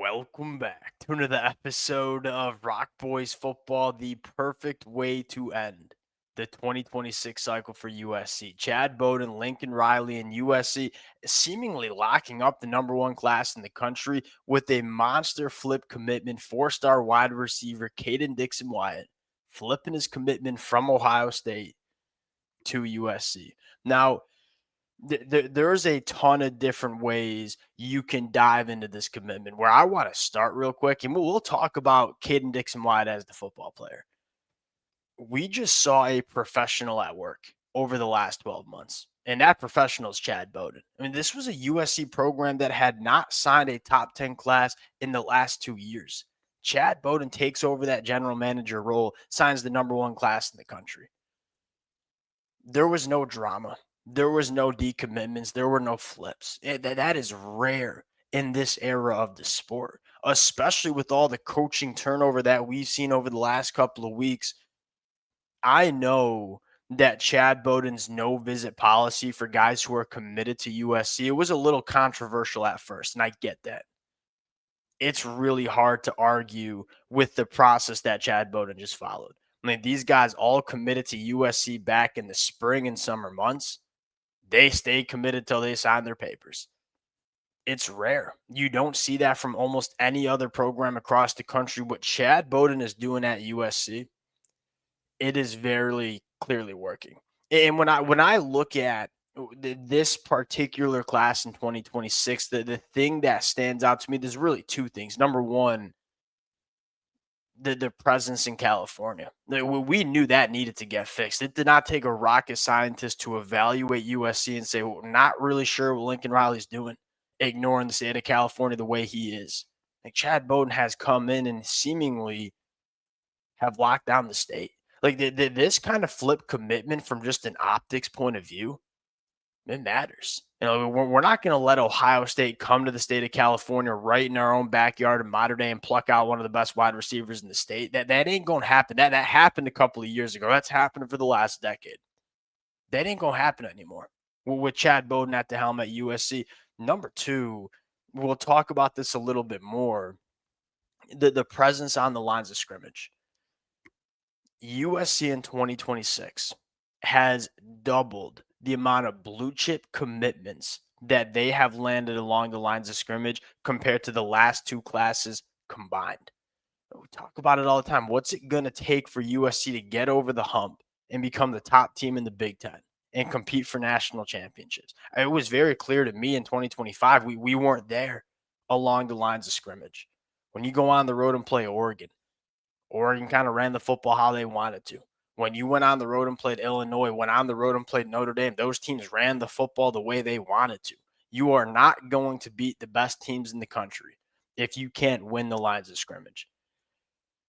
Welcome back to another episode of Rock Boys Football, the perfect way to end the 2026 cycle for USC. Chad Bowden, Lincoln Riley, and USC seemingly locking up the number one class in the country with a monster flip commitment. Four-star wide receiver Kaden Dixon-Wyatt flipping his commitment from Ohio State to USC. Now, there's a ton of different ways you can dive into this commitment. Where I want to start real quick, and we'll talk about Kaden Dixon-Wyatt as the football player. We just saw a professional at work over the last 12 months, and that professional is Chad Bowden. I mean, this was a USC program that had not signed a top 10 class in the last 2 years. Chad Bowden takes over that general manager role, signs the number one class in the country. There was no drama. There was no decommitments. There were no flips. That is rare in this era of the sport, especially with all the coaching turnover that we've seen over the last couple of weeks. I know that Chad Bowden's no visit policy for guys who are committed to USC, it was a little controversial at first, and I get that. It's really hard to argue with the process that Chad Bowden just followed. I mean, these guys all committed to USC back in the spring and summer months. They stayed committed till they signed their papers. It's rare. You don't see that from almost any other program across the country. What Chad Bowden is doing at USC, it is very clearly working. And when I look at this particular class in 2026, the thing that stands out to me, there's really two things. Number one, the presence in California. We knew that needed to get fixed. It did not take a rocket scientist to evaluate USC and say, well, not really sure what Lincoln Riley's doing, ignoring the state of California the way he is. Like Chad Bowden has come in and seemingly have locked down the state. Like this kind of flip commitment from just an optics point of view, it matters. We're not going to let Ohio State come to the state of California right in our own backyard in modern day and pluck out one of the best wide receivers in the state. That ain't going to happen. That happened a couple of years ago. That's happened for the last decade. That ain't going to happen anymore with Chad Bowden at the helm at USC. Number two, we'll talk about this a little bit more. The presence on the lines of scrimmage. USC in 2026 has doubled the amount of blue chip commitments that they have landed along the lines of scrimmage compared to the last two classes combined. We talk about it all the time. What's it going to take for USC to get over the hump and become the top team in the Big Ten and compete for national championships? It was very clear to me in 2025, we weren't there along the lines of scrimmage. When you go on the road and play Oregon kind of ran the football how they wanted to. When you went on the road and played Illinois, went on the road and played Notre Dame, those teams ran the football the way they wanted to. You are not going to beat the best teams in the country if you can't win the lines of scrimmage.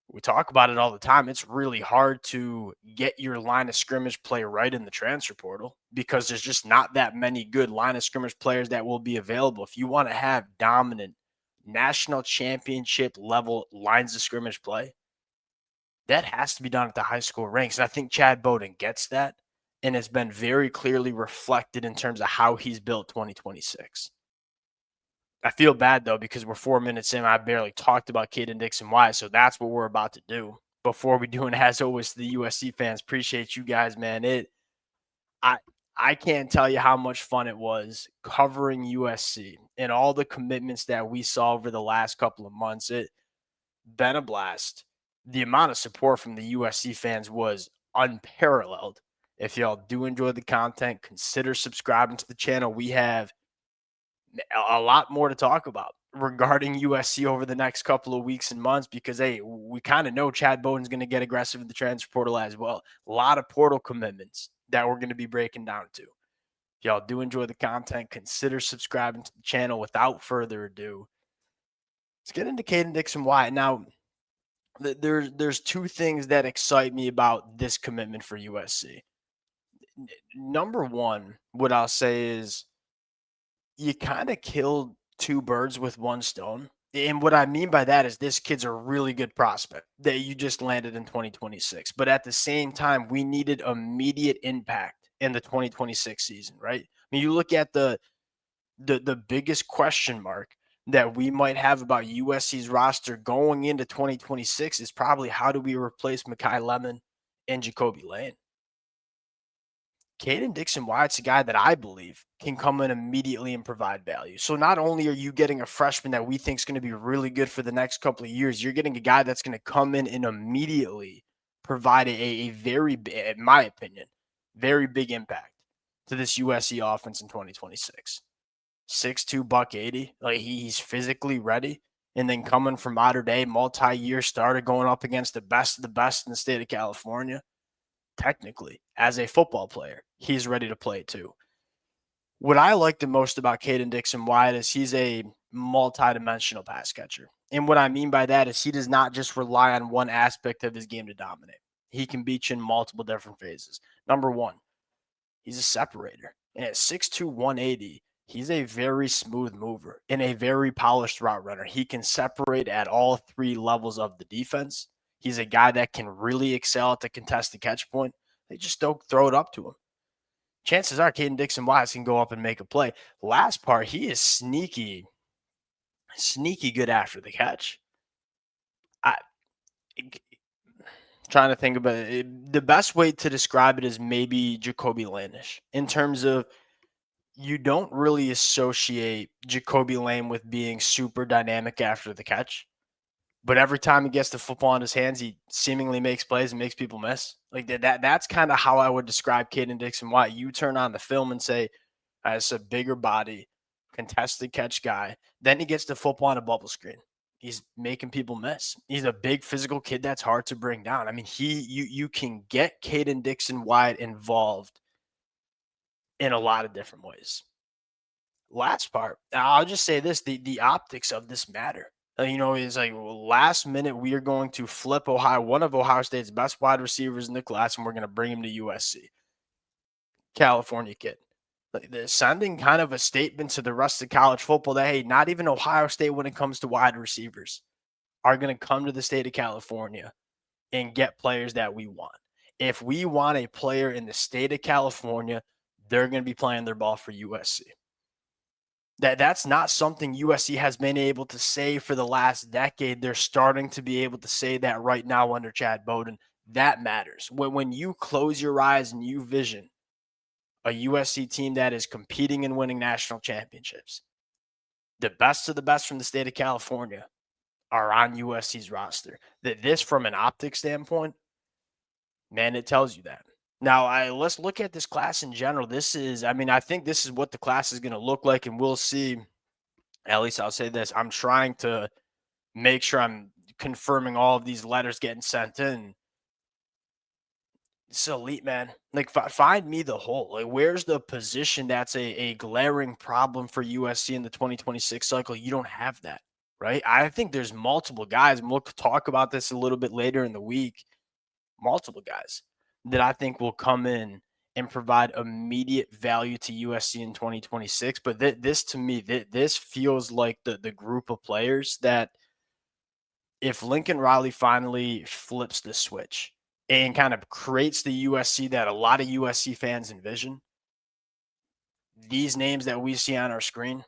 We talk about it all the time. It's really hard to get your line of scrimmage play right in the transfer portal because there's just not that many good line of scrimmage players that will be available. If you want to have dominant national championship level lines of scrimmage play, that has to be done at the high school ranks. And I think Chad Bowden gets that, and it's been very clearly reflected in terms of how he's built 2026. I feel bad, though, because we're 4 minutes in. I barely talked about Kaden Dixon-Wyatt, so that's what we're about to do. Before we do, and as always, to the USC fans, appreciate you guys, man. I can't tell you how much fun it was covering USC and all the commitments that we saw over the last couple of months. It been a blast. The amount of support from the USC fans was unparalleled. If y'all do enjoy the content, consider subscribing to the channel. We have a lot more to talk about regarding USC over the next couple of weeks and months because, hey, we kind of know Chad Bowden's going to get aggressive in the transfer portal as well. A lot of portal commitments that we're going to be breaking down to. If y'all do enjoy the content, consider subscribing to the channel. Without further ado, let's get into Kaden Dixon-Wyatt. Now, there's two things that excite me about this commitment for USC. Number one, what I'll say is you kind of killed two birds with one stone. And what I mean by that is this kid's a really good prospect that you just landed in 2026. But at the same time, we needed immediate impact in the 2026 season, right? I mean, you look at the biggest question mark that we might have about USC's roster going into 2026 is probably how do we replace Mekhi Lemon and Jacoby Lane. Kayden Dixon-Wyatt's a guy that I believe can come in immediately and provide value. So not only are you getting a freshman that we think is going to be really good for the next couple of years, you're getting a guy that's going to come in and immediately provide a very, in my opinion, very big impact to this USC offense in 2026. 6'2", buck 80, like he's physically ready. And then coming from Mater Dei, multi-year starter going up against the best of the best in the state of California. Technically, as a football player, he's ready to play too. What I like the most about Kayden Dixon-Wyatt is he's a multi-dimensional pass catcher. And what I mean by that is he does not just rely on one aspect of his game to dominate. He can beat you in multiple different phases. Number one, he's a separator. And at 6'2", 180, he's a very smooth mover and a very polished route runner. He can separate at all three levels of the defense. He's a guy that can really excel at the contested catch point. They just don't throw it up to him. Chances are Kayden Dixon-Wyatt can go up and make a play. Last part, he is sneaky good after the catch. Trying to think about it. The best way to describe it is maybe Jacoby Lane-ish in terms of you don't really associate Jacoby Lane with being super dynamic after the catch. But every time he gets the football in his hands, he seemingly makes plays and makes people miss. Like that's kind of how I would describe Kayden Dixon-Wyatt. You turn on the film and say, it's a bigger body, contested catch guy. Then he gets the football on a bubble screen. He's making people miss. He's a big physical kid that's hard to bring down. I mean, you can get Kayden Dixon-Wyatt involved in a lot of different ways. Last part, I'll just say this, the optics of this matter. It's like last minute we are going to flip one of Ohio State's best wide receivers in the class, and we're going to bring him to USC. California kid. Like they're sending kind of a statement to the rest of college football that, hey, not even Ohio State when it comes to wide receivers are going to come to the state of California and get players that we want. If we want a player in the state of California, they're going to be playing their ball for USC. That's not something USC has been able to say for the last decade. They're starting to be able to say that right now under Chad Bowden. That matters. When you close your eyes and you vision a USC team that is competing and winning national championships, the best of the best from the state of California are on USC's roster. That this, from an optic standpoint, man, it tells you that. Now, let's look at this class in general. I think this is what the class is going to look like, and we'll see. At least I'll say this. I'm trying to make sure I'm confirming all of these letters getting sent in. It's elite, man. Like, find me the hole. Like, where's the position that's a glaring problem for USC in the 2026 cycle? You don't have that, right? I think there's multiple guys, and we'll talk about this a little bit later in the week. Multiple guys that I think will come in and provide immediate value to USC in 2026. But this to me, this feels like the group of players that if Lincoln Riley finally flips the switch and kind of creates the USC that a lot of USC fans envision, these names that we see on our screen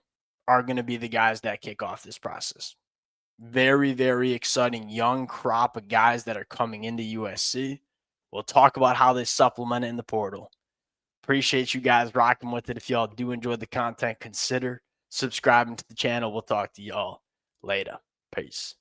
are going to be the guys that kick off this process. Very, very exciting young crop of guys that are coming into USC. We'll talk about how they supplement it in the portal. Appreciate you guys rocking with it. If y'all do enjoy the content, consider subscribing to the channel. We'll talk to y'all later. Peace.